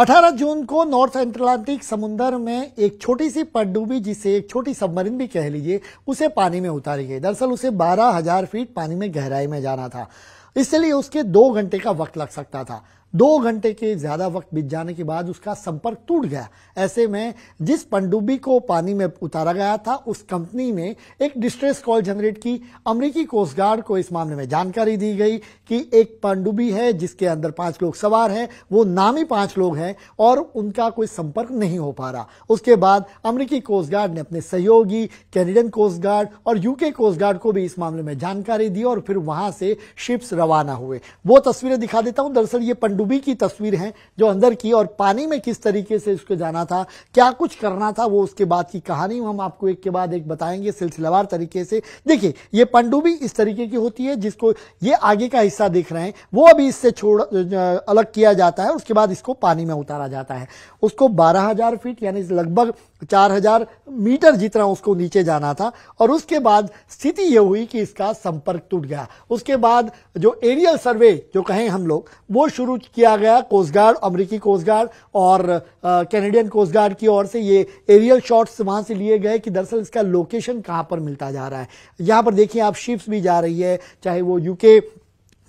18 जून को north Atlantic समुंदर में एक छोटी सी पनडुब्बी, जिसे एक छोटी सबमरीन भी कह लीजिए, उसे पानी में उतारी गई। दरअसल उसे 12,000 फीट पानी में गहराई में जाना था, इसलिए उसके 2 घंटे का वक्त लग सकता था। 2 घंटे के ज्यादा वक्त बीत जाने के बाद उसका संपर्क टूट गया। ऐसे में जिस पनडुब्बी को पानी में उतारा गया था, उस कंपनी ने एक डिस्ट्रेस कॉल जनरेट की। अमेरिकी कोस्ट गार्ड को इस मामले में जानकारी दी गई कि एक पनडुब्बी है जिसके अंदर 5 लोग सवार हैं, वो नामी 5 लोग हैं और उनका कोई संपर्क नहीं हो पा रहा। उसके बाद अमेरिकी कोस्ट गार्ड ने अपने सहयोगी कैनेडियन कोस्ट गार्ड और यूके कोस्ट गार्ड को भी इस मामले में जानकारी दी और फिर वहां से शिप्स रवाना हुए। वो तस्वीरें दिखा देता हूं। दरअसल ये पनडुब्बी की तस्वीर है जो अंदर की, और पानी में किस तरीके से उसको जाना था, क्या कुछ करना था, वो उसके बाद की कहानी हम आपको एक के बाद एक बताएंगे सिलसिलेवार तरीके से। देखिए, ये पनडुब्बी इस तरीके की होती है जिसको ये आगे का हिस्सा देख रहे हैं, वो अभी इससे अलग किया जाता है। उसके बाद इसको पानी में उतारा जाता है। उसको 12,000 फीट यानी लगभग 4,000 मीटर जितना उसको नीचे जाना था, और उसके बाद स्थिति यह हुई कि इसका संपर्क टूट गया। उसके बाद जो एरियल सर्वे जो कहें हम लोग, वो शुरू किया गया कोस्ट गार्ड, अमेरिकी कोस्ट गार्ड और कैनेडियन कोस्ट गार्ड की ओर से। ये एरियल शॉट्स वहां से लिए गए कि दरअसल इसका लोकेशन कहां पर मिलता जा रहा है। यहां पर देखिए आप, शिप्स भी जा रही है, चाहे वो यूके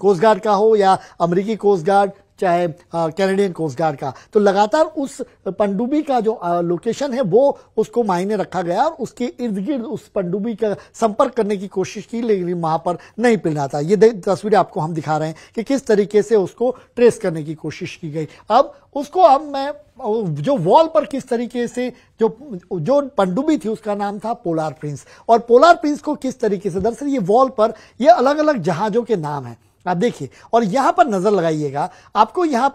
कोस्ट गार्ड का हो या अमेरिकी कोस्ट गार्ड, चाहे कैनेडियन कोस्ट गार्ड का। तो लगातार उस पनडुब्बी का जो लोकेशन है वो उसको मायने रखा गया और उसके इर्द गिर्द उस पनडुब्बी का संपर्क करने की कोशिश की, लेकिन वहां पर नहीं मिलना था। ये तस्वीरें आपको हम दिखा रहे हैं कि किस तरीके से उसको ट्रेस करने की कोशिश की गई। अब उसको मैं जो वॉल पर किस तरीके से जो पनडुब्बी थी उसका नाम था पोलार प्रिंस, और पोलार प्रिंस को किस तरीके से, दरअसल ये वॉल पर ये अलग अलग जहाजों के नाम हैं, आप देखिए। और यहां पर नजर लगाइएगा, आपको यहां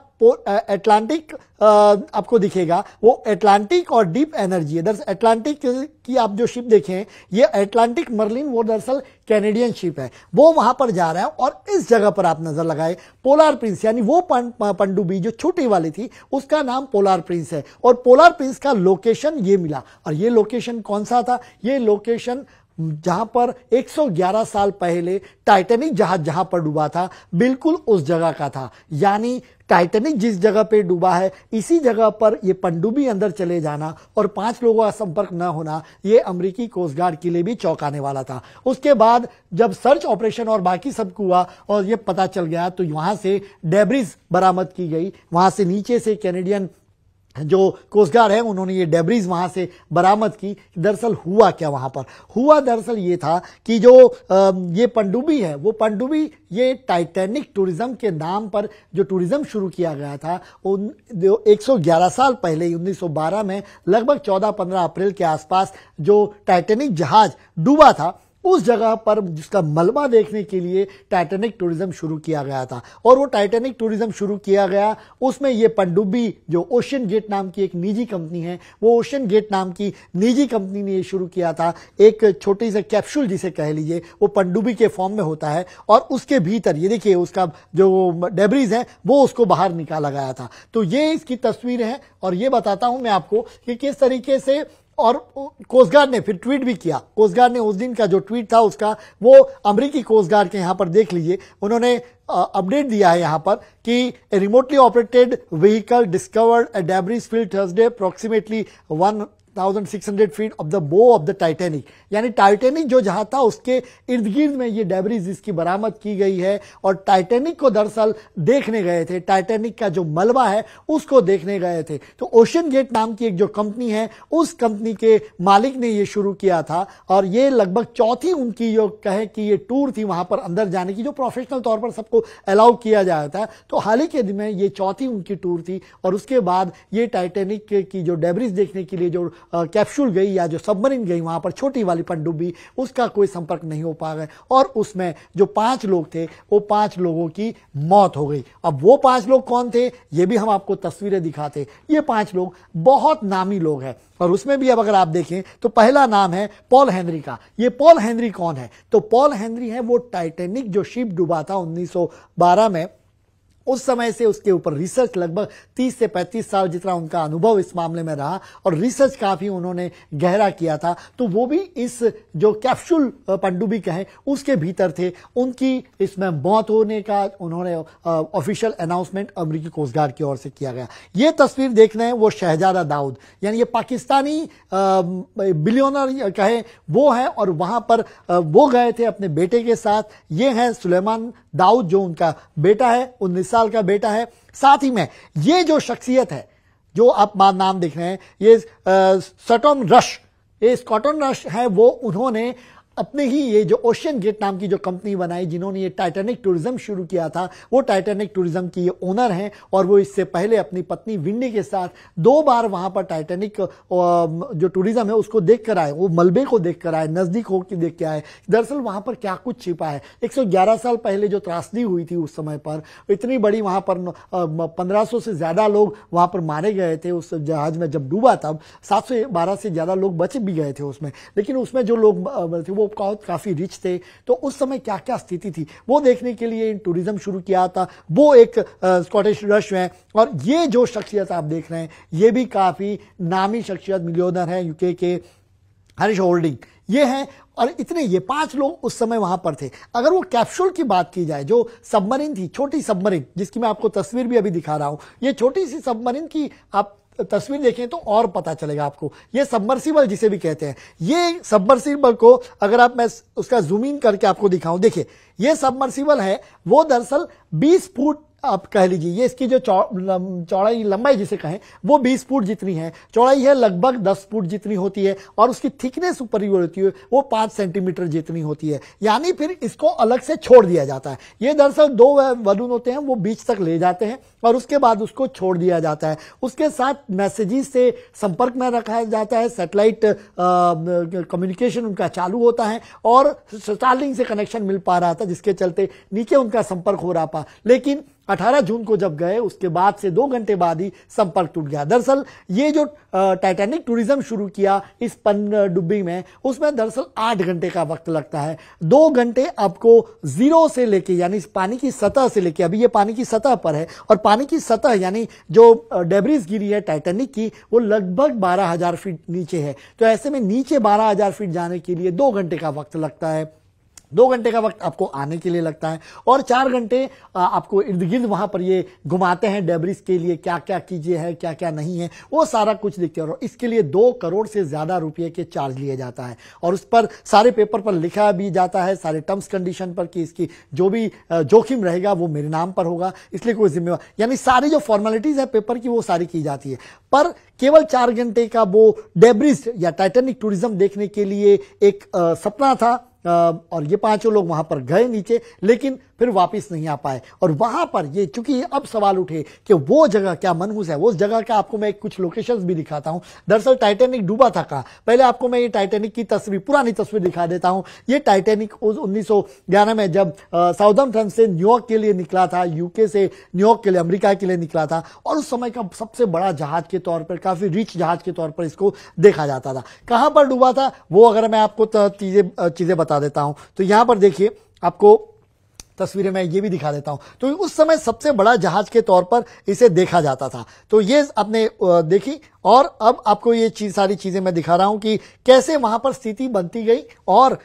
अटलांटिक आपको दिखेगा, वो अटलांटिक और डीप एनर्जी है। दरअसल अटलांटिक की आप जो शिप देखें, ये अटलांटिक मर्लिन, वो दरअसल कैनेडियन शिप है, वो वहां पर जा रहा है। और इस जगह पर आप नजर लगाए, पोलार प्रिंस, यानी वो पनडुब्बी जो छोटी वाली थी उसका नाम पोलार प्रिंस है। और पोलार प्रिंस का लोकेशन ये मिला, और ये लोकेशन कौन सा था? ये लोकेशन जहां पर 111 साल पहले टाइटैनिक जहाज जहां पर डूबा था, बिल्कुल उस जगह का था। यानी टाइटैनिक जिस जगह पे डूबा है, इसी जगह पर ये पनडुब्बी अंदर चले जाना और 5 लोगों का संपर्क न होना, ये अमेरिकी कोस्ट गार्ड के लिए भी चौंकाने वाला था। उसके बाद जब सर्च ऑपरेशन और बाकी सब हुआ और ये पता चल गया, तो वहां से डेब्रिज बरामद की गई। वहां से नीचे से कैनेडियन जो कोस्ट गार्ड है, उन्होंने ये डेब्रिज वहां से बरामद की। दरअसल हुआ क्या वहां पर? हुआ दरअसल ये था कि जो ये पनडुब्बी है, वो पनडुब्बी ये टाइटैनिक टूरिज्म के नाम पर जो टूरिज्म शुरू किया गया था, 111 साल पहले 1912 में लगभग 14-15 अप्रैल के आसपास जो टाइटैनिक जहाज डूबा था, उस जगह पर जिसका मलबा देखने के लिए टाइटैनिक टूरिज्म शुरू किया गया था। और वो टाइटैनिक टूरिज्म शुरू किया गया, उसमें ये पनडुब्बी जो ओशियन गेट नाम की एक निजी कंपनी है, वो ओशियन गेट नाम की निजी कंपनी ने ये शुरू किया था। एक छोटी सी कैप्सूल जिसे कह लीजिए, वो पनडुब्बी के फॉर्म में होता है, और उसके भीतर ये देखिए उसका जो डेब्रिज है वो उसको बाहर निकाला गया था। तो ये इसकी तस्वीर है, और ये बताता हूं मैं आपको कि किस तरीके से। और कोस्ट गार्ड ने फिर ट्वीट भी किया। कोस्ट गार्ड ने उस दिन का जो ट्वीट था उसका, वो अमेरिकी कोस्ट गार्ड के यहां पर देख लीजिए, उन्होंने अपडेट दिया है यहां पर कि remotely operated vehicle discovered a debris field Thursday approximately 1600 feet of the बो ऑफ द टाइटैनिक। यानी टाइटैनिक जो जहां था उसके इर्द गिर्द में ये डेब्रिज इसकी बरामद की गई है। और टाइटैनिक को दरअसल देखने गए थे, टाइटैनिक का जो मलबा है उसको देखने गए थे। तो ओशियन गेट नाम की एक जो कंपनी है, उस कंपनी के मालिक ने ये शुरू किया था, और ये लगभग चौथी उनकी जो कहे कि ये टूर थी वहां पर अंदर जाने की, जो प्रोफेशनल तौर पर सबको अलाउ किया जाता है। तो हाल ही के दिन में ये चौथी उनकी टूर थी। और उसके बाद ये टाइटैनिक की जो डेब्रिज देखने के लिए जो कैप्सूल गई या जो सबमरीन गई वहां पर, छोटी वाली पनडुब्बी, उसका कोई संपर्क नहीं हो पा गया, और उसमें जो 5 लोग थे, वो 5 लोगों की मौत हो गई। अब वो 5 लोग कौन थे, ये भी हम आपको तस्वीरें दिखाते। ये 5 लोग बहुत नामी लोग हैं, और उसमें भी अब अगर आप देखें तो पहला नाम है पॉल हेनरी का। ये पॉल हेनरी कौन है? तो पॉल हेनरी है वो टाइटैनिक जो शिप डूबा था 1912 में, उस समय से उसके ऊपर रिसर्च लगभग 30 से 35 साल जितना उनका अनुभव इस मामले में रहा और रिसर्च काफी उन्होंने गहरा किया था। तो वो भी इस जो कैप्सूल पनडुब्बी कहें उसके भीतर थे। उनकी इसमें मौत होने का उन्होंने ऑफिशियल अनाउंसमेंट अमेरिकी कोस्ट गार्ड की ओर से किया गया। ये तस्वीर देख रहे हैं वो शहजादा दाऊद, यानी ये पाकिस्तानी बिलियनर कहे वो है, और वहां पर वो गए थे अपने बेटे के साथ। ये है सुलेमान दाऊद जो उनका बेटा है, 19 साल का बेटा है। साथ ही में ये जो शख्सियत है जो आप नाम देख रहे हैं, ये स्कॉटन रश, ये स्कॉटन रश है, वो उन्होंने अपने ही ये जो ओशियन गेट नाम की जो कंपनी बनाई, जिन्होंने ये टाइटैनिक टूरिज्म शुरू किया था, वो टाइटैनिक टूरिज्म की ये ओनर हैं। और वो इससे पहले अपनी पत्नी विंडी के साथ 2 बार वहां पर टाइटैनिक जो टूरिज्म है उसको देख कर आए, वो मलबे को देख कर आए, नजदीक होकर देख के आए। दरअसल वहां पर क्या कुछ छिपा है। 111 साल पहले जो त्रासदी हुई थी उस समय पर इतनी बड़ी, वहां पर 1500 से ज्यादा लोग वहां पर मारे गए थे उस जहाज में जब डूबा, तब 712 से ज्यादा लोग बच भी गए थे उसमें। लेकिन उसमें जो लोग थे वो काफी रिच थे। तो उस समय क्या क्या स्थिति थी वो देखने के लिए टूरिज्म शुरू किया था। वो एक स्कॉटिश रश है। और ये जो शख्सियत आप देख रहे हैं ये भी काफी नामी शख्सियत, मिलियनर है यूके के, हरीश होल्डिंग ये हैं। और इतने ये 5 लोग उस समय वहां पर थे। अगर वो कैप्सूल की बात की जाए, जो सबमरीन थी, छोटी सबमरीन, जिसकी मैं आपको तस्वीर भी अभी दिखा रहा हूं, ये छोटी सी सबमरीन की आप तस्वीर देखें तो और पता चलेगा आपको। ये सबमर्सिबल जिसे भी कहते हैं, ये सबमर्सिबल को अगर आप मैं उसका जूम इन करके आपको दिखाऊं, देखिए ये सबमर्सिबल है, वो दरअसल 20 फुट आप कह लीजिए, ये इसकी जो चौड़ाई लंबाई जिसे कहें वो 20 फुट जितनी है, चौड़ाई है लगभग 10 फुट जितनी होती है, और उसकी थिकनेस ऊपर ही होती है वो 5 सेंटीमीटर जितनी होती है। यानी फिर इसको अलग से छोड़ दिया जाता है। ये दरअसल 2 बलून होते हैं, वो बीच तक ले जाते हैं और उसके बाद उसको छोड़ दिया जाता है। उसके साथ मैसेजेस से संपर्क में रखा जाता है, सैटेलाइट कम्युनिकेशन उनका चालू होता है, और स्टारलिंक से कनेक्शन मिल पा रहा था जिसके चलते नीचे उनका संपर्क हो रहा था। लेकिन 18 जून को जब गए उसके बाद से 2 घंटे बाद ही संपर्क टूट गया। दरअसल ये जो टाइटैनिक टूरिज्म शुरू किया इस पनडुब्बी में, उसमें दरअसल 8 घंटे का वक्त लगता है। 2 घंटे आपको जीरो से लेके, यानी पानी की सतह से लेके, अभी ये पानी की सतह पर है, और पानी की सतह यानी जो डेब्रिस गिरी है टाइटैनिक की वो लगभग 12,000 फीट नीचे है। तो ऐसे में नीचे 12,000 फीट जाने के लिए 2 घंटे का वक्त लगता है। 2 घंटे का वक्त आपको आने के लिए लगता है, और 4 घंटे आपको इर्द गिर्द वहां पर ये घुमाते हैं डेब्रिस के लिए, क्या क्या कीजिए है, क्या क्या नहीं है, वो सारा कुछ दिखते हैं। और इसके लिए 2 करोड़ से ज्यादा रुपए के चार्ज लिए जाता है, और उस पर सारे पेपर पर लिखा भी जाता है, सारे टर्म्स कंडीशन पर, कि इसकी जो भी जोखिम रहेगा वो मेरे नाम पर होगा, इसलिए कोई जिम्मेवार, यानी सारी जो फॉर्मेलिटीज है पेपर की वो सारी की जाती है। पर केवल 4 घंटे का वो डेब्रिस या टाइटैनिक टूरिज्म देखने के लिए एक सपना था, और ये 5 लोग वहां पर गए नीचे, लेकिन फिर वापस नहीं आ पाए। और वहां पर ये, चूंकि अब सवाल उठे कि वो जगह क्या मनहूस है, उस जगह का आपको मैं कुछ लोकेशंस भी दिखाता हूं। दरअसल टाइटैनिक डूबा था कहां, पहले आपको मैं ये टाइटैनिक की तस्वीर, पुरानी तस्वीर दिखा देता हूं। ये टाइटैनिक 1911 में जब साउथहैम्पटन से न्यूयॉर्क के लिए निकला था, यूके से न्यूयॉर्क के लिए, अमेरिका के लिए निकला था, और उस समय का सबसे बड़ा जहाज के तौर पर, काफी रिच जहाज के तौर पर इसको देखा जाता था। कहां पर डूबा था वो अगर मैं आपको चीजें बता देता हूं, तो यहां पर देखिए, आपको तस्वीरें मैं ये भी दिखा देता हूं। तो उस समय सबसे बड़ा जहाज के तौर पर इसे देखा जाता था। तो ये आपने देखी, और अब आपको ये सारी चीजें मैं दिखा रहा हूं कि कैसे वहां पर स्थिति बनती गई। और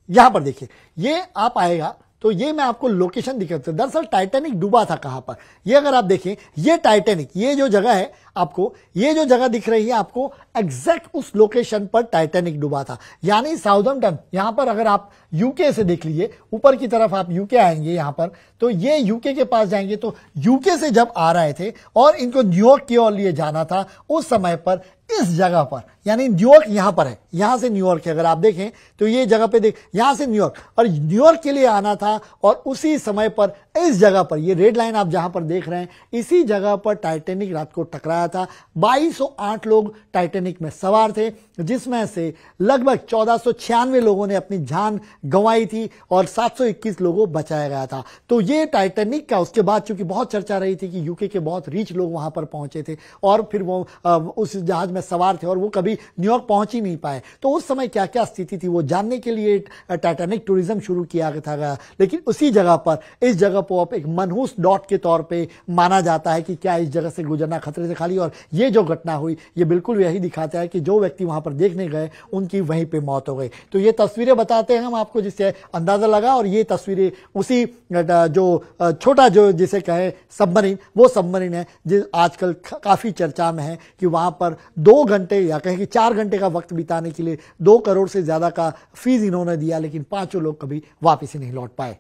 यहां पर देखिए, ये आप आएगा तो ये मैं आपको लोकेशन दिखाता हूं। दरअसल टाइटैनिक डूबा था कहां पर, ये अगर आप देखें, ये टाइटैनिक, ये जो जगह है आपको, ये जो जगह दिख रही है आपको, एग्जैक्ट उस लोकेशन पर टाइटैनिक डूबा था। यानी साउथहैम्पटन, यहां पर अगर आप यूके से देख लीजिए, ऊपर की तरफ आप यूके आएंगे यहां पर, तो ये यूके के पास जाएंगे, तो यूके से जब आ रहे थे और इनको न्यूयॉर्क की ओर लिए जाना था, उस समय पर इस जगह पर, यानी न्यूयॉर्क यहां पर है, यहां से न्यूयॉर्क अगर आप देखें तो ये जगह पे देख, यहां से न्यूयॉर्क, और न्यूयॉर्क के लिए आना था, और उसी समय पर इस जगह पर, ये रेड लाइन आप जहां पर देख रहे हैं, इसी जगह पर टाइटैनिक रात को टकराया बताया था। 2208 लोग टाइटैनिक में सवार थे, जिसमें से लगभग 1496 लोगों ने अपनी जान गंवाई थी और 721 लोगों बचाया गया था। तो ये टाइटैनिक का उसके बाद चूंकि बहुत चर्चा रही थी कि यूके के बहुत रिच लोग वहां पर पहुंचे थे और फिर वो उस जहाज में सवार थे और वो कभी न्यूयॉर्क पहुंच ही नहीं पाए। तो उस समय क्या क्या स्थिति थी वो जानने के लिए टाइटैनिक टूरिज्म शुरू किया था। लेकिन उसी जगह पर, इस जगह को अब एक मनहूस डॉट के तौर पे माना जाता है कि क्या इस जगह से गुजरना खतरे से खाली। और ये जो घटना हुई ये बिल्कुल यही दिखाता है कि जो व्यक्ति वहां पर देखने गए उनकी वहीं पे मौत हो गई। तो ये तस्वीरें बताते हैं हम आपको जिससे अंदाजा लगा। और ये तस्वीरें उसी जो छोटा जो जिसे कहे सबमरीन, वो सबमरीन है जो आजकल काफी चर्चा में है कि वहां पर 2 घंटे या कहें कि 4 घंटे का वक्त बिताने के लिए 2 करोड़ से ज्यादा का फीस इन्होंने दिया, लेकिन 5 लोग कभी वापस ही नहीं लौट पाए।